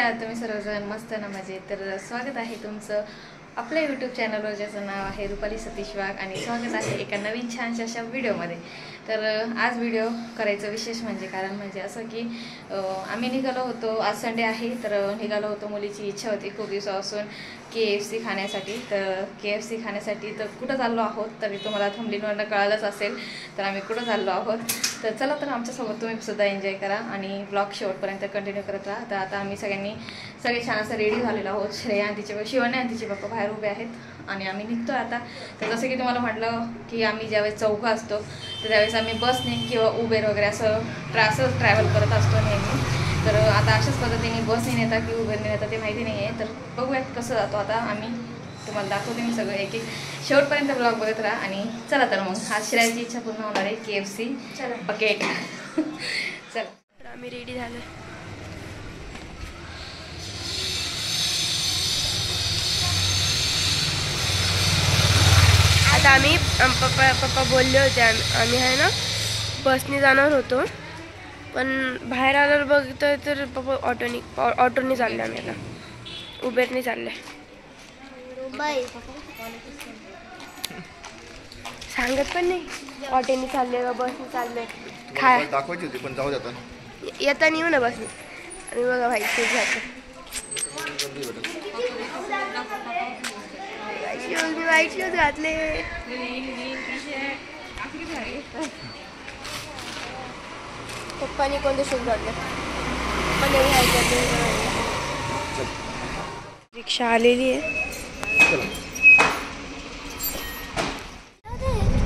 आहात तुम्ही सर्वजण? मस्त ना मजेत. तर स्वागत आहे तुमचं आपल्या यूट्यूब चॅनलवर, ज्याचं नाव आहे रुपाली सतीश वाघ, आणि स्वागत आहे एका नवीन छानशा अशा व्हिडिओमध्ये. तर आज व्हिडिओ करायचं विशेष कारण म्हणजे असं की आम्ही निघालो होतो. आज संडे आहे, तर निघालो होतो. मुलीची इच्छा होती खूप दिवसापासून KFC खाण्यासाठी. तर KFC खाण्यासाठी तर कुठं चाललो आहोत तरी तुम्हाला थंबनेलवरनं कळालंच असेल तर आम्ही कुठं चाललो आहोत. तर चला, तर आमच्यासोबत तुम्ही सुद्धा एन्जॉय करा आणि ब्लॉग शेवटपर्यंत कंटिन्यू करत राहा. तर आता आम्ही सगळे छान असं रेडी झालेलो आहोत. श्रेया आणि तिचे शिवानी आणि तिचे पप्पा बाहेर उभे आहेत आणि आम्ही निघतो आता. तर जसं की तुम्हाला म्हटलं की आम्ही ज्यावेळेस चौघं असतो तर त्यावेळेस आम्ही बसने किंवा उबेर वगैरे असं ट्रॅव्हल करत असतो नेहमी. तर आता अशाच पद्धतीने बसने नेता की उबेरने नेता ते माहिती नाही आहे. तर बघूयात कसं जातो आता आम्ही. तुम्हाला दाखवते मी सगळं एक शेवटपर्यंत ब्लॉग बघत राहा. आणि चला तर मग आज श्रेयाची इच्छा पूर्ण होणार आहे KFC बकेट. चला, आम्ही रेडी झालो. आता आम्ही पप्पा बोलले होते आम्ही आहे ना बसने जाणार होतो, पण बाहेर आल्यावर बघतोय तर पप्पा ऑटोने चालले. आम्ही आता उबेरने चालले. सांगत पण नाही ऑटोने चालले का बसने चालले. काय दाखवायची होती पण जाऊ देतात येता नाही ना बसने. आणि बघा भाई खूप जातो. मी वाईट शूज घातले. पप्पानी कोणते शूज घातले? रिक्षा आलेली आहे.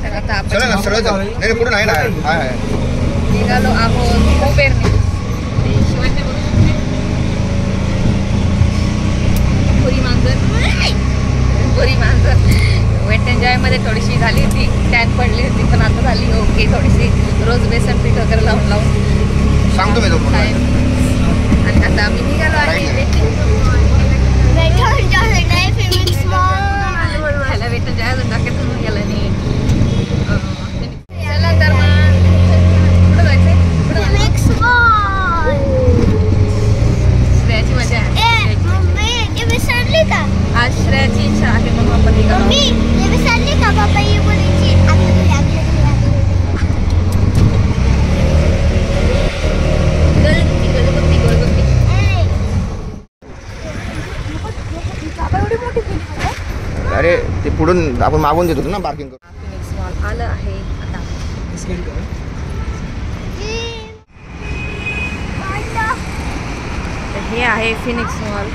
तर आता आपण पुढे नाही ना निघालो आहोत उबेरने. पुरी मांजर वेट एन्जॉयमध्ये थोडीशी झाली होती, टॅन पडली होती, पण आता झाली ओके. थोडीशी रोज बेसन पीठ वगैरे लावून सांगतो मी तो. आणि आता आम्ही निघालो आहे. ह्याला वेट एन्जॉय अजून जॅकेट म्हणून गेला नाही. चला तर मग कुठं जायचंय? श्रेयाची मजा आहे. आज श्रेयाची इच्छा आहे म्हणून आपण निघालो. अरे ते पुढून आपण मागून देत होतो ना पार्किंग करून. फिनिक्स मॉल आलं आहे आता. हे आहे फिनिक्स मॉल.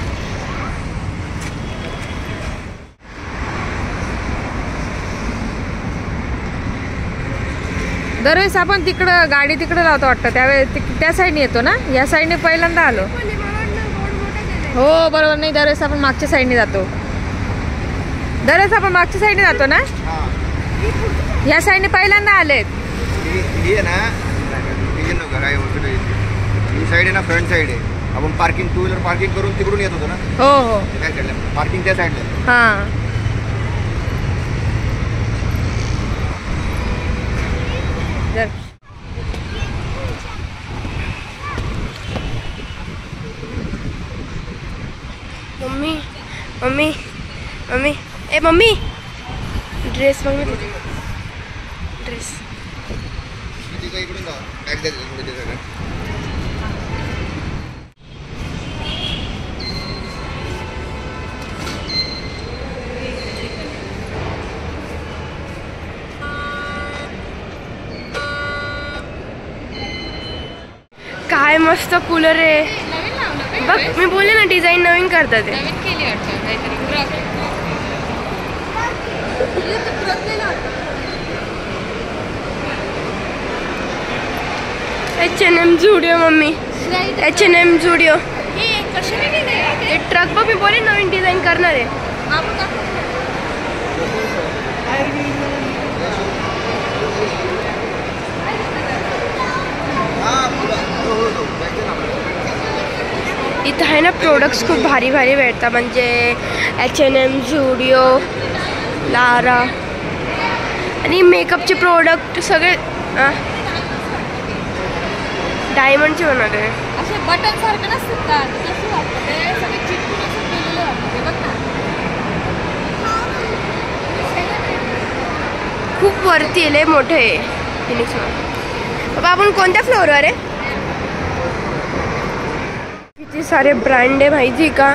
दरवेळेस आपण तिकडं गाडी तिकडं लावतो वाटतं, त्यावेळेस त्या साईडने येतो ना. या साईडने पहिल्यांदा आलो. हो बरोबर. नाही, दरवेळेस आपण मागच्या साईडने जातो. दरवेळेस आपण मागच्या साईडने जातो ना. ह्या साईडने पहिल्यांदा आलेत. ही आहे ना ही साईड आहे ना, फ्रंट साईड आहे. आपण पार्किंग टू व्हीलर पार्किंग करून तिकडून येत होतो ना. हो हो. त्या साईडला पार्किंग, त्या साईडला. हां जर मम्मी मम्मी मम्मी ए मम्मी ड्रेस बघ ना. ड्रेस इकडून जा. बॅग द्यायचं थोडी ते सगळं. काय मस्त कूलर आहे बघ. मी बोलले ना डिझाईन नवीन करतात. H&M Zudio mummy. H&M Zudio. Truck बघ, मी बोलले नवीन डिझाईन करणार आहे. इथं आहे ना प्रोडक्ट्स खूप भारी भारी भेटतात. म्हणजे H&M झुडिओ, लारा आणि मेकअपचे प्रोडक्ट सगळे डायमंडचे बनवले. असे बटन सारखे नसतात का? खूप वरती आहे, मोठे आहे फिनिक्स मॉल. बाबा आपण कोणत्या फ्लोअरवर आहे? किती सारे ब्रँड आहे माहिती का?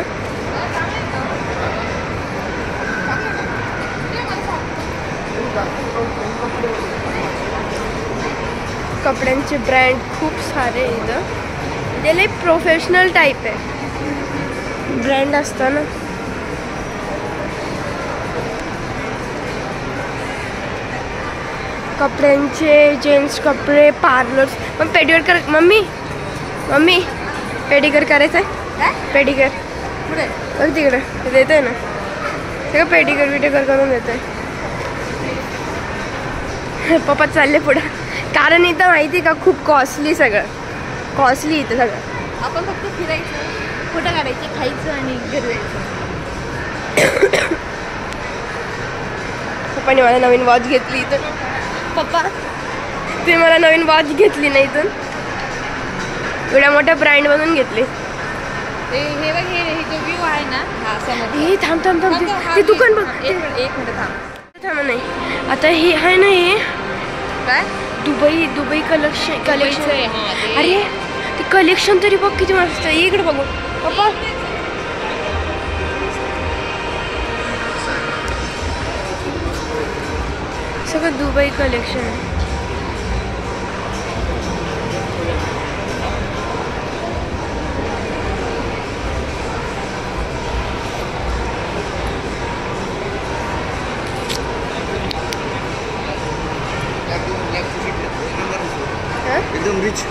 कपड्यांचे ब्रँड खूप सारे इथं. म्हणजे लई प्रोफेशनल टाईप आहे ब्रँड असतं ना. कपड्यांचे जेंट्स कपडे, पार्लर. मग पेडिक्युअर कर मम्मी पेडिक्युअर करायचं आहे? पेडिक्युअर बघ तिकडं देत आहे ना सगळं. पेडिक्युअर करून देत आहे. पप्पा चालले पुढं, कारण इथं माहिती का खूप कॉस्टली, सगळं कॉस्टली इथं सगळं. आपण फक्त फिरायचं, फोटो काढायचे, खायचं आणि घरी जायचं. पप्पाने मला नवीन वॉच घेतली इथं. पप्पा ते मला नवीन वॉच घेतली नाही इथून, एवढ्या मोठ्या ब्रँड मधून घेतली. हे बघ, हे जो व्ह्यू आहे ना, हा समोर. हे थांब ते दुकान बघ. एक मिनिट थांब. नाही आता हे आहे ना, हे काय दुबई कलेक्शन. आहे. हा, ते- अरे ते कलेक्शन तरी बघ किती मस्त आहे. इकडे बघू पप्पा. सगळं दुबई कलेक्शन आहे. एकदम रिच.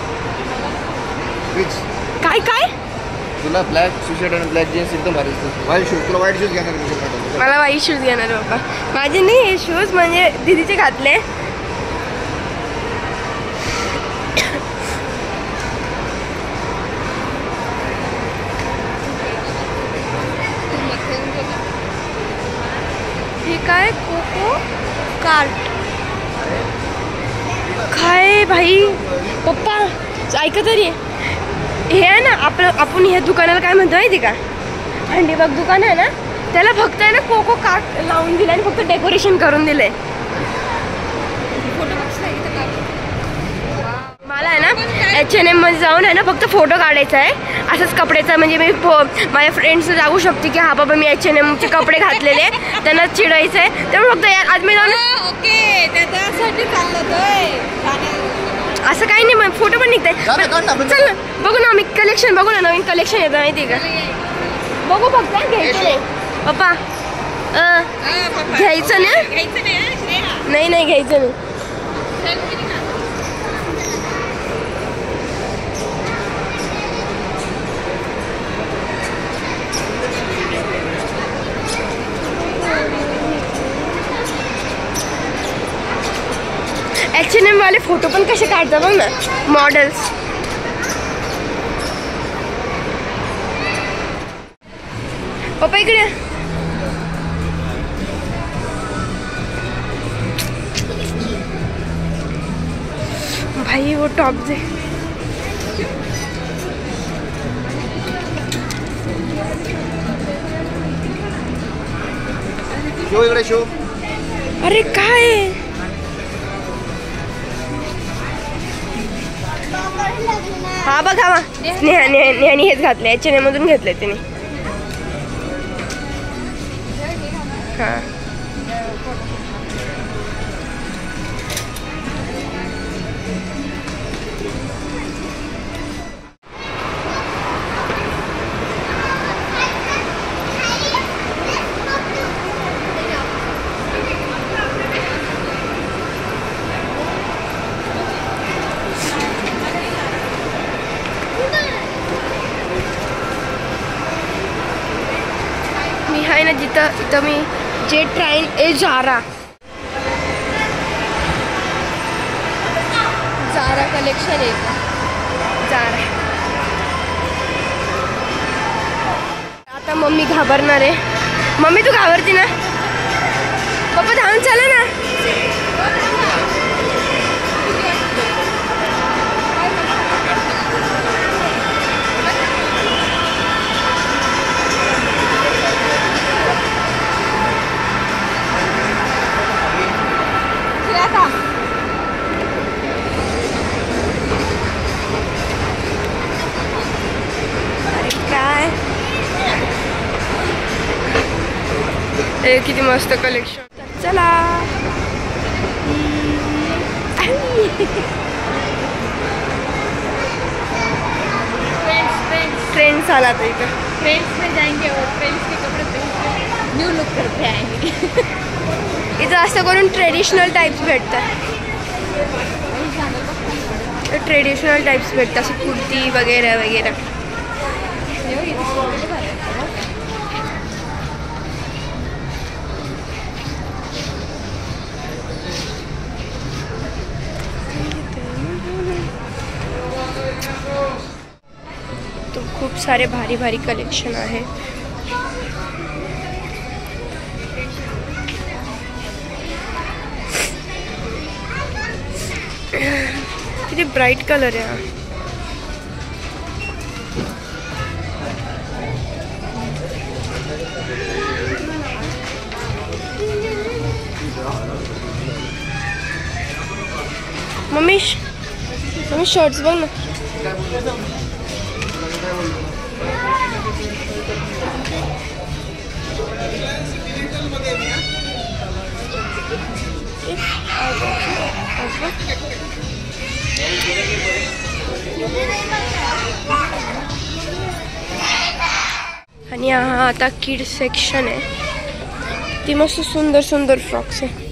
काय तुला ब्लॅक टी शर्ट आणि ब्लॅक जीन्स एकदम भारी दिसतो. व्हाईट शूज, तुला व्हाईट शूज घेणार आहे? मला वाईट शूज घेणार आहे पप्पा. माझे नाही हे शूज, म्हणजे दीदीचे घातले. हे काय कोको कार्ट काय भाई पप्पा ऐका तरी. हे आहे ना आपण ह्या दुकानाला काय म्हणतो माहिती का? भांडीबाग दुकान आहे ना, त्याला फक्त आहे ना कोको कार्ट लावून दिलं आणि फक्त डेकोरेशन करून दिलंय. मला आहे ना H&M मध्ये जाऊन आहे ना फक्त फोटो काढायचा आहे असंच कपड्याचा. म्हणजे मी माझ्या फ्रेंड्स जाऊ शकते की हा बाबा मी H&M चे कपडे घातलेले, त्यांना चिडायचं आहे. त्यामुळे फक्त यार आज मी जाऊन ओके त्याच्यासाठी चाललं. असं काही नाही, मग फोटो पण निघताय. चल ना बघू ना, आम्ही कलेक्शन बघू ना, नवीन कलेक्शन येतं माहिती का? बघू फक्त घ्यायचं नाही पप्पा. घ्यायचं नाही नाही घ्यायचं नाही. H&M वाले फोटो पण कसे काढतात बघ ना, मॉडेल्स. पप्पा इकडे भाई वो टॉप दे. शो इकडे शो. अरे काय हा बघा वा, नेहाने हेच घातले, H&M मधून घेतले तिने. हा आहे ना जिथं मी जेट ट्रेन जारा कलेक्शन आहे. जारा आता मम्मी घाबरणार आहे. मम्मी तू घाबरती ना? पप्पा धावून चला ना. हे किती मस्त कलेक्शन. चला ट्रेंड्स आला था इधर. फ्रेंड्स में जाएंगे और फ्रेंड्स के कपड़े पहन न्यू लुक करते आएंगे. इथं जास्त करून ट्रेडिशनल टाइप्स भेटतात. ट्रेडिशनल टाइप्स भेटतात असं कुर्ती वगैरे वगैरे. तो खूप सारे भारी भारी कलेक्शन आहे. किती ब्राईट कलर आहे हा. मम्मी शर्ट्स बघ ना. आणि हा आता किड सेक्शन आहे. ती मस्त सुंदर सुंदर फ्रॉक्स आहे.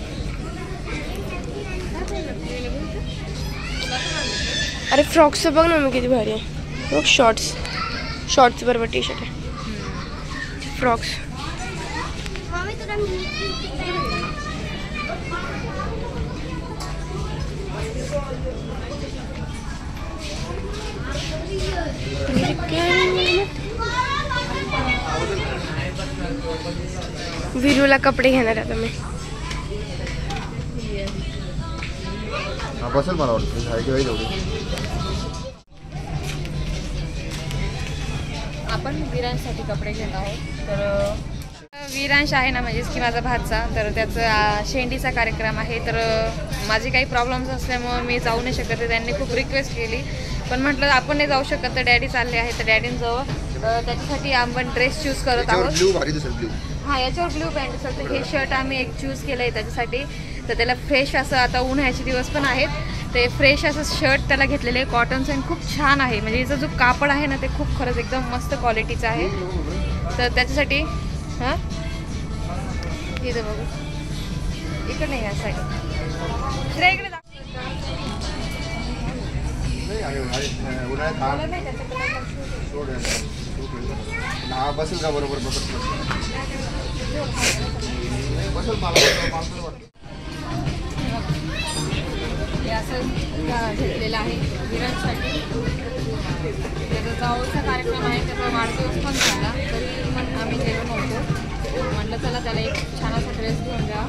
अरे फ्रॉक्स बघ ना, मी किती भारी आहे. बघ शॉर्ट्स बरोबर टी शर्ट आहे. फ्रॉक्स विरूला कपडे घेणार आता मी. बसेल मला वाटतं. आपण विरांसाठी कपडे घेत आहोत. तर विरांश आहे ना, म्हणजेच की माझा भाचा, तर त्याचा शेंडीचा कार्यक्रम आहे. तर माझे काही प्रॉब्लेम्स असल्यामुळे मी जाऊ नाही शकत. त्यांनी खूप रिक्वेस्ट केली, पण म्हटलं आपण नाही जाऊ शकत. तर डॅडी चालले आहे, तर डॅडींजवळ त्याच्यासाठी आपण ड्रेस चूज करत आहोत. ब्ल्यू भारी दिसेल. ब्ल्यू हां, याच्यावर ब्ल्यू पॅन्ट असेल. तर हे शर्ट आम्ही एक चूज केलं आहे त्याच्यासाठी. तर त्याला फ्रेश असं, आता उन्हाळ्याचे दिवस पण आहेत, ते फ्रेश असं शर्ट त्याला घेतलेलं आहे. कॉटनचं आणि खूप छान आहे. म्हणजे याचा जो कापड आहे ना, ते खूप खरंच एकदम मस्त क्वालिटीचं आहे. तर त्याच्यासाठी हां इथं बघू, इकडे नाही, या साईड इकडे बसेल का बरोबर. हे असं घेतलेलं आहे विरांसाठी. त्याचा जाऊचा कार्यक्रम आहे, त्याचा वाढदिवस पण झाला, तरी पण आम्ही गेलो नव्हतो. म्हटलं चला त्याला एक छान असा ड्रेस घेऊन द्या.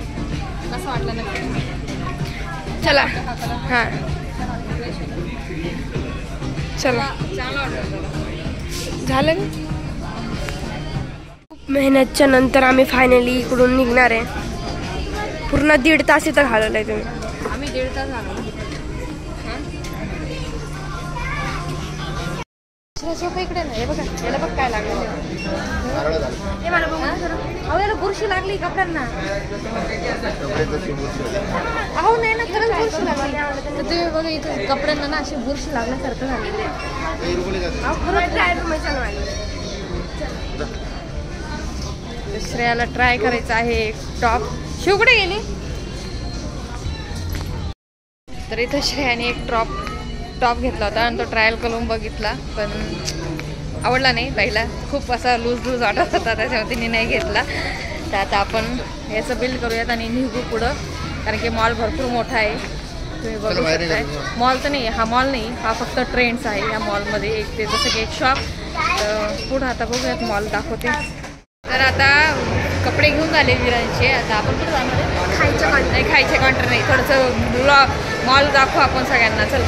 कसं वाटलं नक्की. चला हां चला. छान वाटलं त्याला. झालं ना. खूप मेहनतच्या नंतर आम्ही फायनली इकडून निघणार आहे. पूर्ण 1.5 तास इथं घालवलं आहे तुम्ही. आम्ही 1.5 तास झालो. सोपं इकडे नाही. हे बघा, याला बघ काय लागलं. हे मला बघा, अहो याला बुरशी लागली कपड्यांना. अहो नाही ना, खरंच बुरशी लागली. तर तुम्ही बघा इथं कपड्यांना ना अशी बुरशी लागल्यासारखं झालेलं आहे. श्रेयाला ट्राय करायचं आहे टॉप. शिवकडे गेली. तर इथं श्रेयाने एक टॉप घेतला होता आणि तो ट्रायल करून बघितला, पण आवडला नाही. पहिला खूप असा लूज वाटत होता, त्याच्यामध्ये तिने नाही घेतला. तर आता आपण याचं बिल्ड करूयात आणि निघू पुढं, कारण की मॉल भरपूर मोठा आहे. तुम्ही बघू शकताय. मॉल तर नाही, हा मॉल नाही, हा फक्त ट्रेंड्स आहे. या मॉलमध्ये एक ते जसं की एक शॉप. पुढं आता बघूयात, मॉल दाखवते. तर आता कपडे घेऊन आले विरांचे. आता आपण कुठं जाणार आहे? खायचे काउंटर नाही, थोडंसं मॉल दाखवू आपण सगळ्यांना. चल.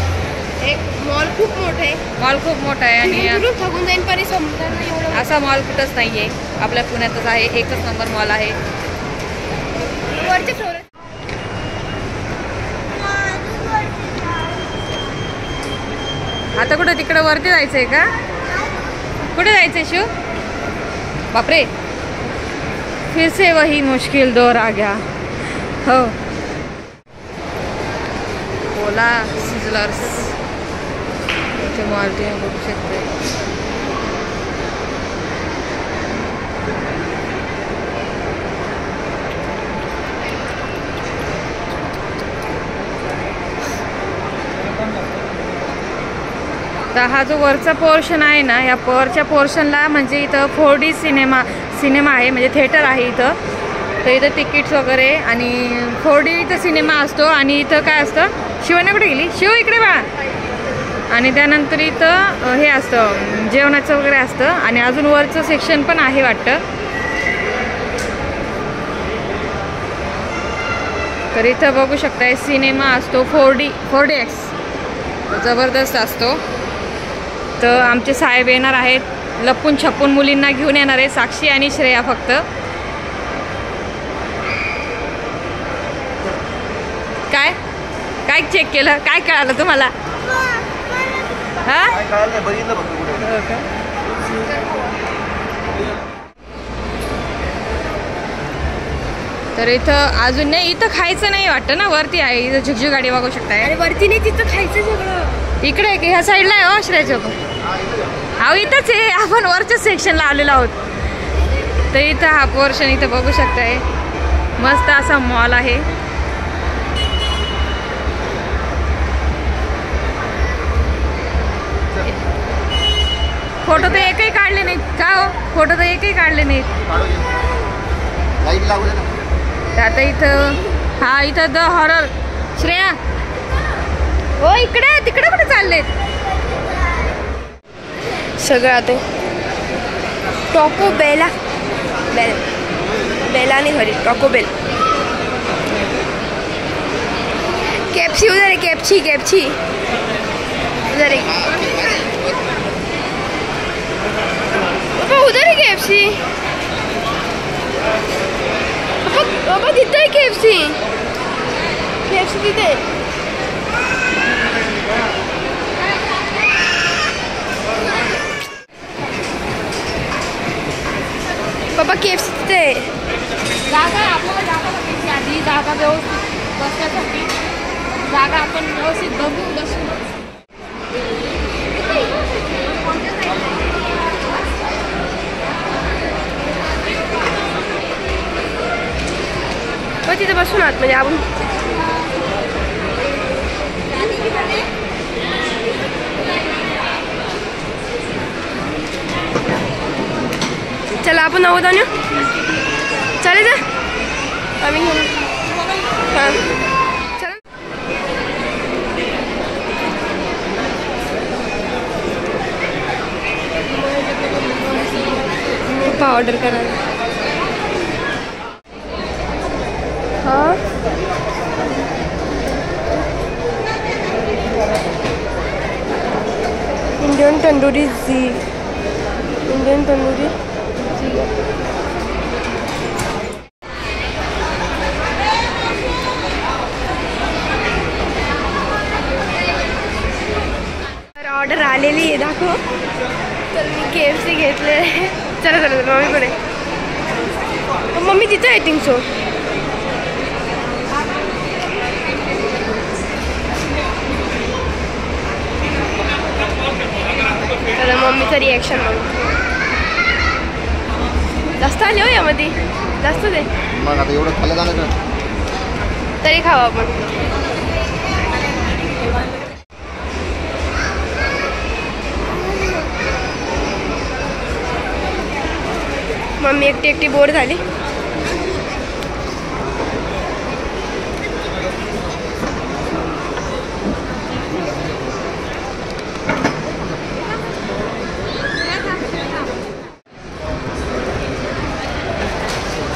एक मॉल खूप मोठा आहे. मॉल खूप मोठा आहे आणि थकून जाईन परी समजणार नाही एवढं. असा मॉल कुठंच नाही आहे, आपल्या पुण्यातच आहे. एकच नंबर मॉल आहे. वरचे फ्लोर. आता कुठं तिकडं वरती जायचंय का? कुठे जायचंय शिव? बापरे, फिर से वही मुश्किल दौर आ गया हो. ओला सिझलर्स इथे मार्टिन बघू शकते. तर हा जो वरचा पोर्शन आहे ना, या वरच्या पोर्शनला म्हणजे इथं 4D सिनेमा आहे, म्हणजे थिएटर आहे इथं. तर इथं तिकीट्स वगैरे आणि 4D इथं सिनेमा असतो. आणि इथं काय असतं, शिवाने कुठे गेली, शिव इकडे बा. आणि त्यानंतर इथं हे असतं, जेवणाचं वगैरे असतं. आणि अजून वरचं सेक्शन पण आहे वाटतं. तर इथं बघू शकताय सिनेमा असतो 4DX, जबरदस्त असतो. तर आमचे साहेब येणार आहेत, लपून छपून मुलींना घेऊन येणार आहे, साक्षी आणि श्रेया फक्त. काय काय चेक केलं, काय कळालं तुम्हाला? हा तर इथं अजून नाही, इथं खायचं नाही वाटतं ना, वरती आहे. इथं झुकझुक गाडी बघू शकताय. वरती नाही, तिथं खायचं सगळं. इकडे की ह्या साईडला आहे हो श्रेयाचं. अहो इथंच आहे, आपण वरच्या सेक्शनला आलेलो आहोत. तर इथं हा पोर्शन इथं बघू शकताय, मस्त असा मॉल आहे. फोटो तर एकही काढले नाहीत का हो, फोटो तर एकही काढले नाहीत. तर आता इथं हा इथं द हॉरर. श्रेया हो इकडे, तिकडे कुठे चाललेत? सगळं आता टॉको बेला नहीं सॉरी टॉको बेल. कैप्सी उधर है, कैप्ची उधर है. पापा उधर है कैप्सी. पापा तिथं आहे कैप्सी तिथे. पापा केएफसी तिथे जागा आपल्याला जागा बघायची आधी, जागा व्यवस्थित बसण्यासाठी जागा आपण व्यवस्थित बघून बसू. तिथे बसून आत म्हणजे आपण चला आपण आहोत ना, चालेल का आम्ही घेऊन. हां चला ऑर्डर करायला. हाँ इंडियन तंदूरी जी, इंडियन तंदूरी ऑर्डर आलेली आहे, दाखव. तर मी KFC घेतले आहे. चला मम्मी पण आहे. मम्मी तिथं आय थिंक सो. तर मम्मीचं रिॲक्शन बघ. जास्त आले हो यामध्ये, जास्त दे. मग आता एवढं खाल्लं झालं का? तरी खावा आपण. मम्मी एकटी बोर झाली.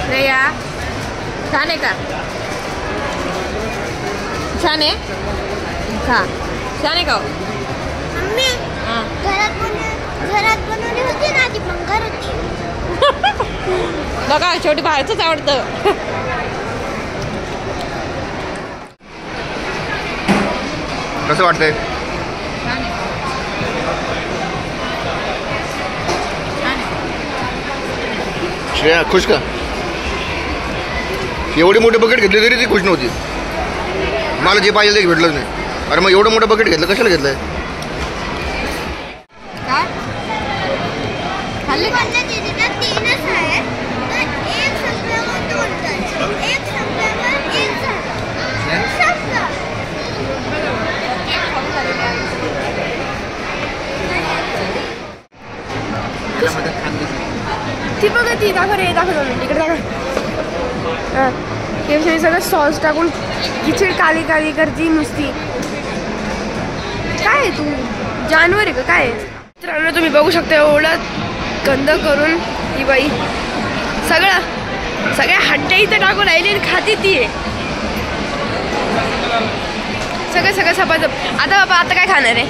श्रेया छान आहे का? छान आहे खा. छान आहे का? मम्मी हां घरात बनवली होती ना ती पंखर होती. बघा शेवटी बाहेरचंच आवडतं. कसं वाटतंय? श्रेया खुश का? एवढी मोठी बकेट घेतली तरी ती खुश नव्हती. मला जे पाहिजे ते भेटलंच नाही. अरे मग एवढं मोठं बकेट घेतलं कशाला घेतलंय? काय खाल्ली का? तीनच आहे तर एक संपल्यावर दोन जायचे. एक संपल्यावर एक झालं. संपलं. ती बघा ती दाखव रे दाखव इकडे दाखव. हां हे सगळं सॉस टाकून खिचडी काली काली करती नुसती. काय आहे तू जानवर आहे का काय? मित्रांनो तुम्ही बघू शकता एवढं गंद करून ही बाई सगळ्या हड्ड्या इथं टाकून राहिली आणि खाती ती आहे सगळं सपायचं. आता बाबा आता काय खाणार आहे?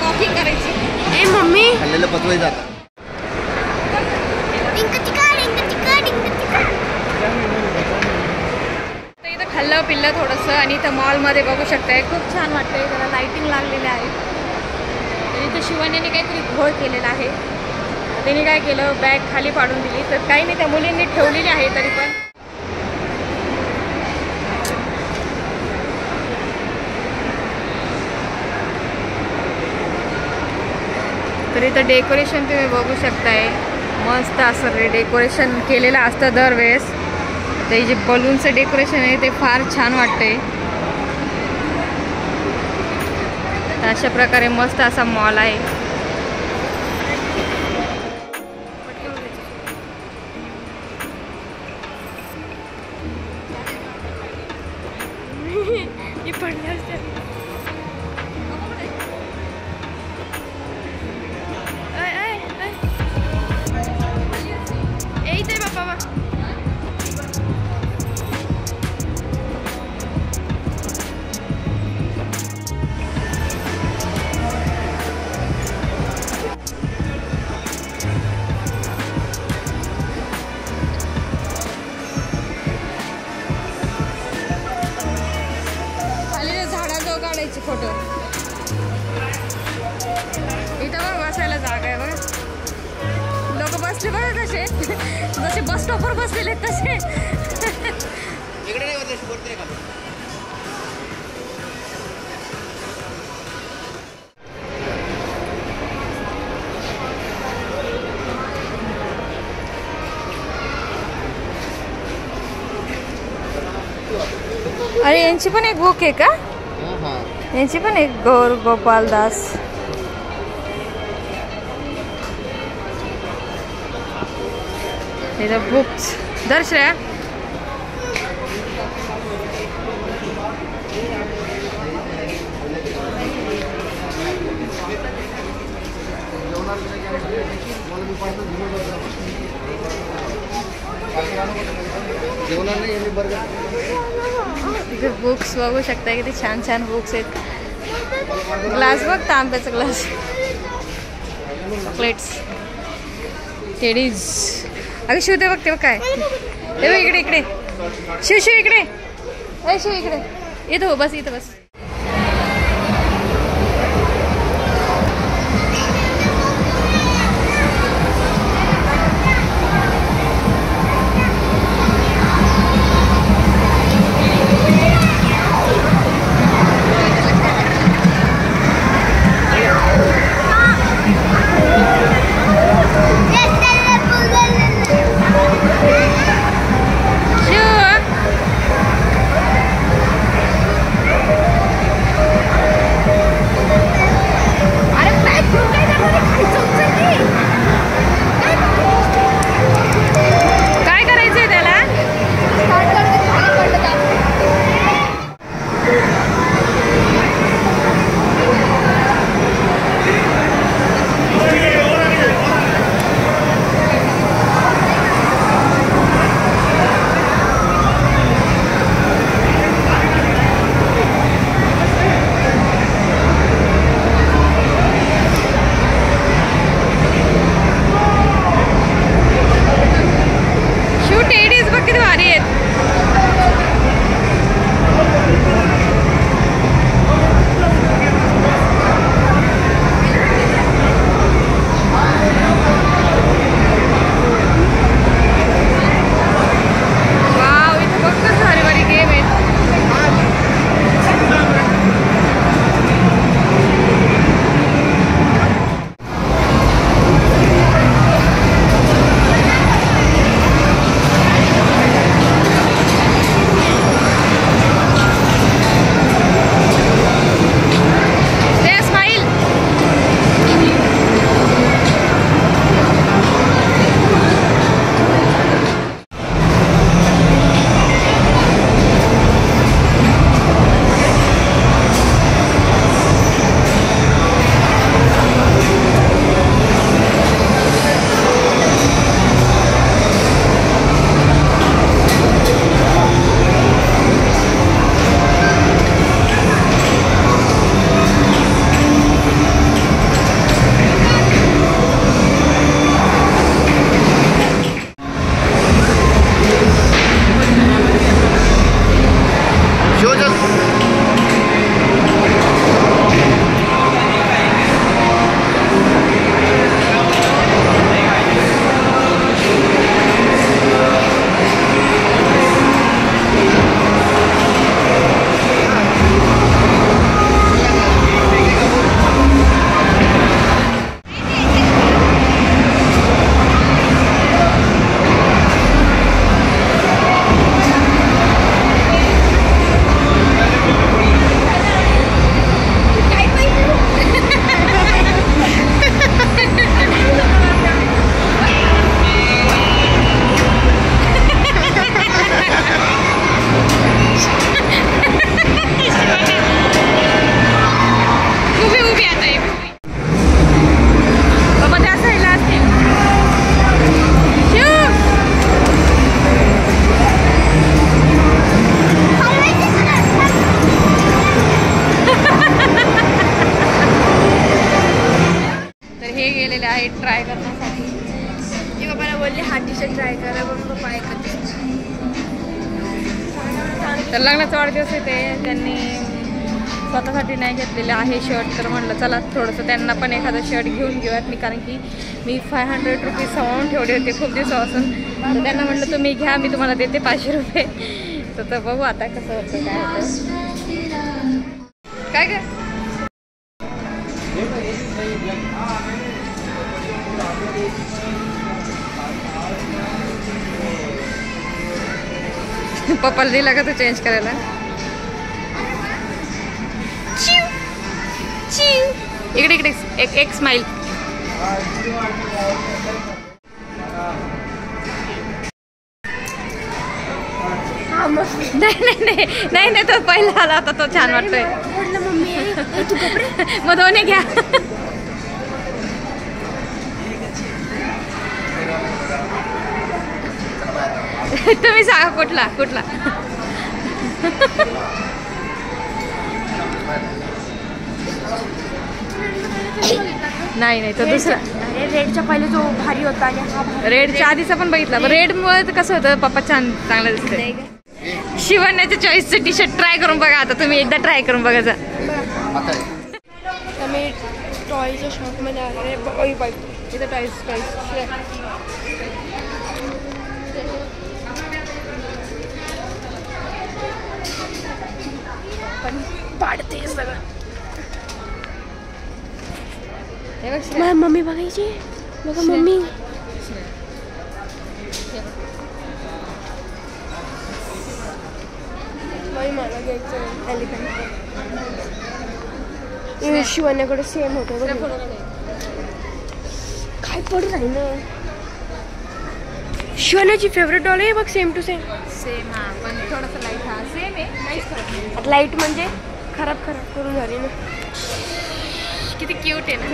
कॉफी करायची. ए मम्मी खाल्लेलं पचवायचं आता. इथं खाल्लं पिल्लं थोडंसं आणि इथं मॉलमध्ये बघू शकताय खूप छान वाटतंय. त्याला लाईटिंग लागलेली आहे. तर इथं शिवानीने काहीतरी घोळ केलेला आहे. त्याने काय केलं बॅग खाली पाडून दिली तर काही नाही त्या मुलींनी ठेवलेली आहे तरी पण. तर इथं डेकोरेशन तुम्ही बघू शकताय मस्त असं डेकोरेशन केलेलं असतं दरवेळेस. ते जे बलूनचं डेकोरेशन आहे ते फार छान वाटते. अशा प्रकारे मस्त असा मॉल आहे. फोटो इथं बघ बसायला जागा आहे. बघा लोक बसले बघा कसे जसे बस स्टॉपवर बसलेले तसे. अरे यांची पण एक बुक आहे का? यांची पण एक गौर गोपाल दास. इथं बुक्स दर्शया इथे बुक्स बघू शकता किती छान छान बुक्स आहेत. ग्लास बघ तांब्याचा ग्लास. Chocolates teddies. अगं शिव ते बघते बघ काय ते बघ इकडे इकडे शिव इकडे. अरे शिव इकडे इथं हो बस इथं बस. व्हाईट ट्राय करण्यासाठी. मी पप्पाला बोलले हा टी शर्ट ट्राय करा, पण पप्पा ऐकत. तर लग्नाचा वाढदिवस आहे ते, त्यांनी स्वतःसाठी नाही घेतलेले आहे शर्ट. तर म्हटलं चला थोडंसं त्यांना पण एखादं शर्ट घेऊन घेऊयात. मी कारण की मी 500 रुपीज सामावून ठेवले होते खूप दिवसापासून. तर त्यांना म्हटलं तुम्ही घ्या, मी तुम्हाला देते 500 रुपये. तर बघू आता कसं होतं काय होतं. काय काय पप्पाला दिला का तू चेंज करायला. इकडे इकडे एक स्माइल. नाही नाही तो पहिला आला होता, तो छान वाटतोय. मग दोन्ही घ्या. तुम्ही सांगा कुठला कुठला. नाही तो दुसरा. रेडच्या पहिले जो भारी होता आणि हा रेडच्या आधीचा पण बघितला. रेडमुळे कसं होतं पप्पा चांगलं दिसतंय. शिवण्याच्या चॉईसचं टी शर्ट ट्राय करून बघा. आता तुम्ही एकदा ट्राय करून बघायचा. आम्ही टॉयच्या शॉपमध्ये आले. इथं टॉईस पाडते सगळं. हे बघ मम्मी बघायची. बघा मम्मी. मला घ्यायचं एलिफंट. शिवण्याकडे सेम होतं. काय पडू राही ना. शिवण्याची फेवरेट डॉल आहे बघ. Same to same. हा पण थोडंसं लाईट. हा सेम आहे, काहीच फरक नाही. लाईट म्हणजे खराब करून झाली ना. किती क्यूट आहे ना.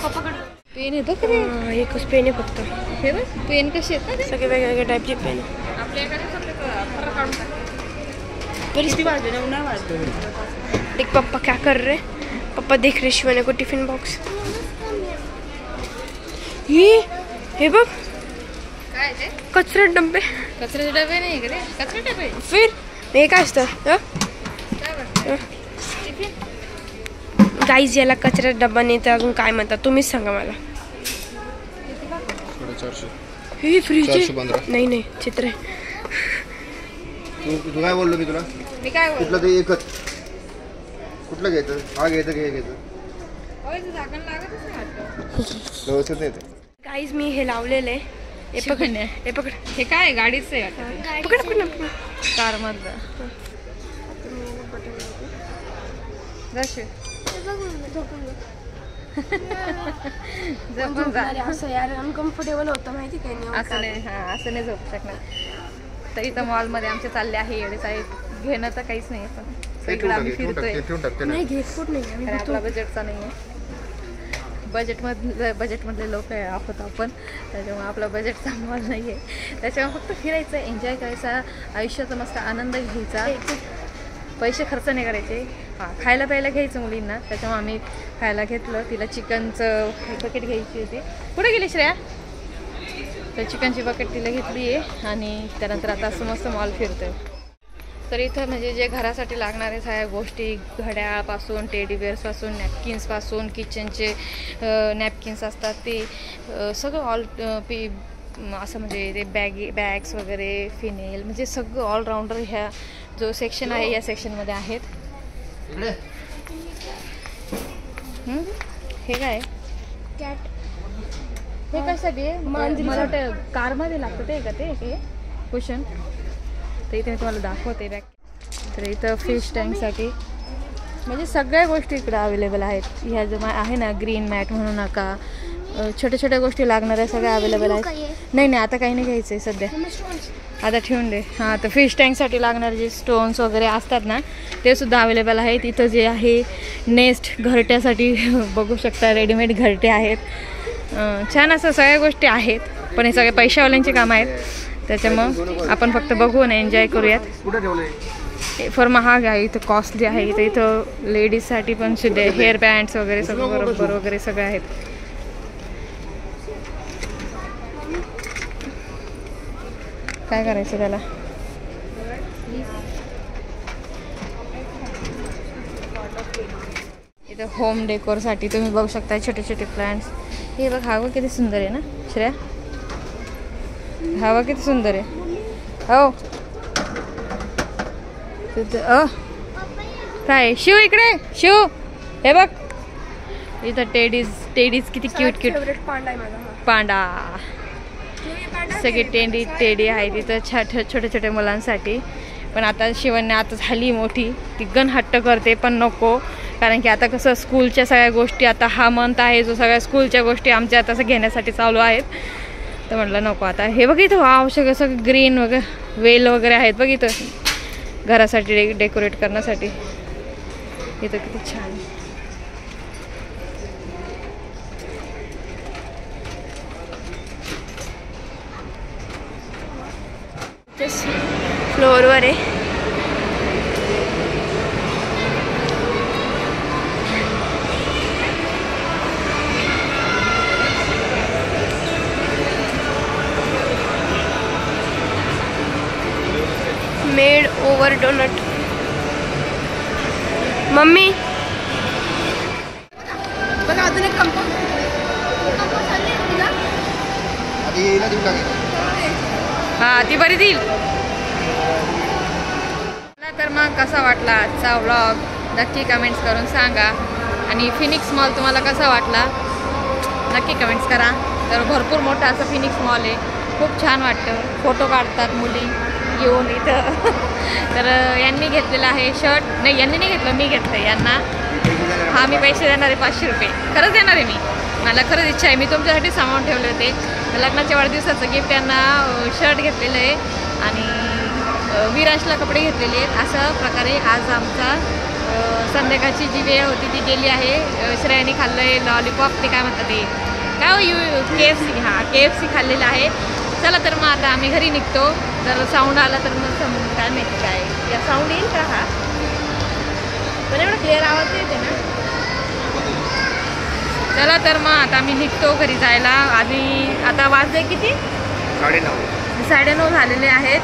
पप्पाकडे पेन येतो का रे. एकच पेन आहे फक्त. हे बघ पेन कसे आहेत ना. सगळे वेगवेगळ्या टाईपचे पेन. देख पापा क्या कर रहे. पापा देख रहे शिवाने को टिफिन बॉक्स. हे बघ काय ते. कचरा डब्बे. कचऱ्याचे डबे नाही का रे. कचरा डबे. फिर हे काय असतं. गाईज याला कचरा डब्बा नाही तर अजून काय म्हणतात तुम्हीच सांगा मला. हे फ्रीज नाही चित्र आहे. तू काय बोललो मी तुला. मी काय कुठलं ते एकच. कुठलं घ्यायचं. हा घ्यायचं की हे घ्यायचं. झाकण लागतच नाही वाटतं. व्यवस्थित नाही ते. गाईज मी हे लावलेलं आहे. हे पकड. हे काय गाडीच आहे. पकड कार मधलं. असं यार अनकम्फर्टेबल होतं माहिती काय नाही. असं नाही झोपू शकणार. तर इथं मॉलमध्ये आमचे चालले आहे एवढे साईड घेणं तर काहीच नाही. पण सगळीकडे आम्ही फिरतोय. नाही घेत कुठ नाही. आपला बजेटचा नाही आहे. बजेटमधले लोक आहोत आपण. त्याच्यामुळे आपला बजेटचा मॉल नाही आहे. त्याच्यामुळे फक्त फिरायचं, एन्जॉय करायचा, आयुष्याचा मस्त आनंद घ्यायचा. पैसे खर्च नाही करायचे. हां खायला प्यायला घ्यायचं मुलींना. त्याच्यामुळे आम्ही खायला घेतलं. तिला चिकनचं बकेट घ्यायची होती. कुठे गेली श्रेया. तर चिकनची बकेट तिला घेतली आहे. आणि त्यानंतर आता असं मस्त मॉल फिरतोय. तर इथं म्हणजे जे घरासाठी लागणारे सगळ्या गोष्टी, घड्यापासून टेडीबेअर्सपासून नॅपकिन्सपासून किचनचे नॅपकिन्स असतात ते सगळं असं म्हणजे ते बॅग्स वगैरे फिनेल म्हणजे सगळं ऑलराऊंडर ह्या जो सेक्शन आहे या सेक्शनमध्ये आहेत. हे काय कॅट. हे कशासाठी आहे. मला वाटतं कारमध्ये लागतं ते का ते हे कुशन. तर इथे मी तुम्हाला दाखवते बॅग. तर इथं फिश टँकसाठी म्हणजे सगळ्या गोष्टी इकडं अवेलेबल आहेत. ह्या जो आहे ना ग्रीन मॅट म्हणू नका, छोट्या छोट्या गोष्टी लागणाऱ्या सगळ्या अवेलेबल आहेत. नाही आता काही नाही घ्यायचं आहे सध्या. आता ठेवून दे. हां तर फिश टँकसाठी लागणारे जे स्टोन्स वगैरे असतात ना ते सुद्धा अवेलेबल आहेत. इथं जे आहे नेस्ट घरट्यासाठी बघू शकता रेडीमेड घरटे आहेत. छान असं सगळ्या गोष्टी आहेत. पण हे सगळे पैशावाल्यांची कामं आहेत. त्याच्यामुळं आपण फक्त बघून एन्जॉय करूयात. फॉर महाग आहे इथं, कॉस्टली आहे इथं लेडीजसाठी पण सुद्धा हेअर बँड्स वगैरे सगळं बरोबर वगैरे सगळं आहेत. काय करायचं त्याला. इथं होम डेकोरसाठी तुम्ही बघू शकता छोटे छोटे प्लांट्स. हे बघ हवा किती सुंदर आहे ना श्रेया. हवा किती सुंदर आहे. हो काय शिव इकडे शिव. हे बघ इथं टेडीज किती क्यूट फेवरेट पांडा आहे माझा. पांडा सगळे टेडी आहेत तिथं छोट्या छोट्या मुलांसाठी. पण आता शिवण्य आता झाली मोठी ती गण हट्ट करते पण नको. कारण की आता कसं स्कूलच्या सगळ्या गोष्टी आता हा मंथ आहे जो सगळ्या स्कूलच्या गोष्टी आमच्या आता घेण्यासाठी चालू आहेत. तर म्हटलं नको आता. हे बघ इथं आवश्यक असं ग्रीन वगैरे वेल वगैरे आहेत बघ इथं घरासाठी डेकोरेट करण्यासाठी. इथं किती छान. फ्लोअरवर आहे. Made over doughnut. मम्मी बघा अजून एक कंपाऊंड. हा ती बरी देईल. तर मग कसा वाटला आजचा व्लॉग नक्की कमेंट्स करून सांगा. आणि फिनिक्स मॉल तुम्हाला कसा वाटला नक्की कमेंट्स करा. तर भरपूर मोठा असं फिनिक्स मॉल आहे. खूप छान वाटतं. फोटो काढतात मुली येऊन इथं. तर यांनी घेतलेलं आहे शर्ट. नाही यांनी नाही घेतलं मी घेतलं यांना. हा मी पैसे देणार आहे 500 रुपये. खरंच देणार आहे मी. मला खरंच इच्छा आहे. मी तुमच्यासाठी सामावून ठेवले होते. लग्नाच्या वाढदिवसाचं गिफ्ट यांना शर्ट घेतलेलं आहे आणि विरांशला कपडे घेतलेले आहेत. अशा प्रकारे आज आमचा संध्याकाळची जी वेळ होती ती गेली आहे. श्रेयाने खाल्लं आहे लॉलीपॉप. ते काय म्हणतात ते काय हो KFC. हां KFC खाल्लेलं आहे. चला तर मग आता आम्ही घरी निघतो. तर साऊंड आला तर मग काय माहिती काय या साऊंड येईल का. हा पण एवढा क्लिअर आवाज येते ना. चला तर मग आता आम्ही निघतो घरी जायला. आधी आता वाजले किती 9:30 झालेले आहेत.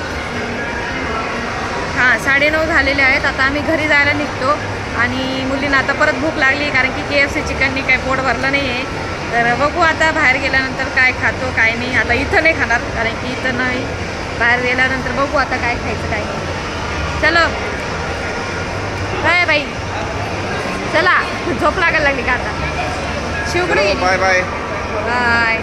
हां 9:30 झालेले आहेत. आता आम्ही घरी जायला निघतो. आणि मुलींना आता परत भूक लागली कारण की KFC चिकननी काही पोट भरलं नाही आहे. तर बघू आता बाहेर गेल्यानंतर काय खातो काय नाही. आता इथं नाही खाणार कारण की इथं नाही. बाहेर गेल्यानंतर बघू आता काय खायचं काय नाही. चलो बाय बाई. चला झोप लागायला लागली का आता. शिवकडे गेली. Bye bye bye.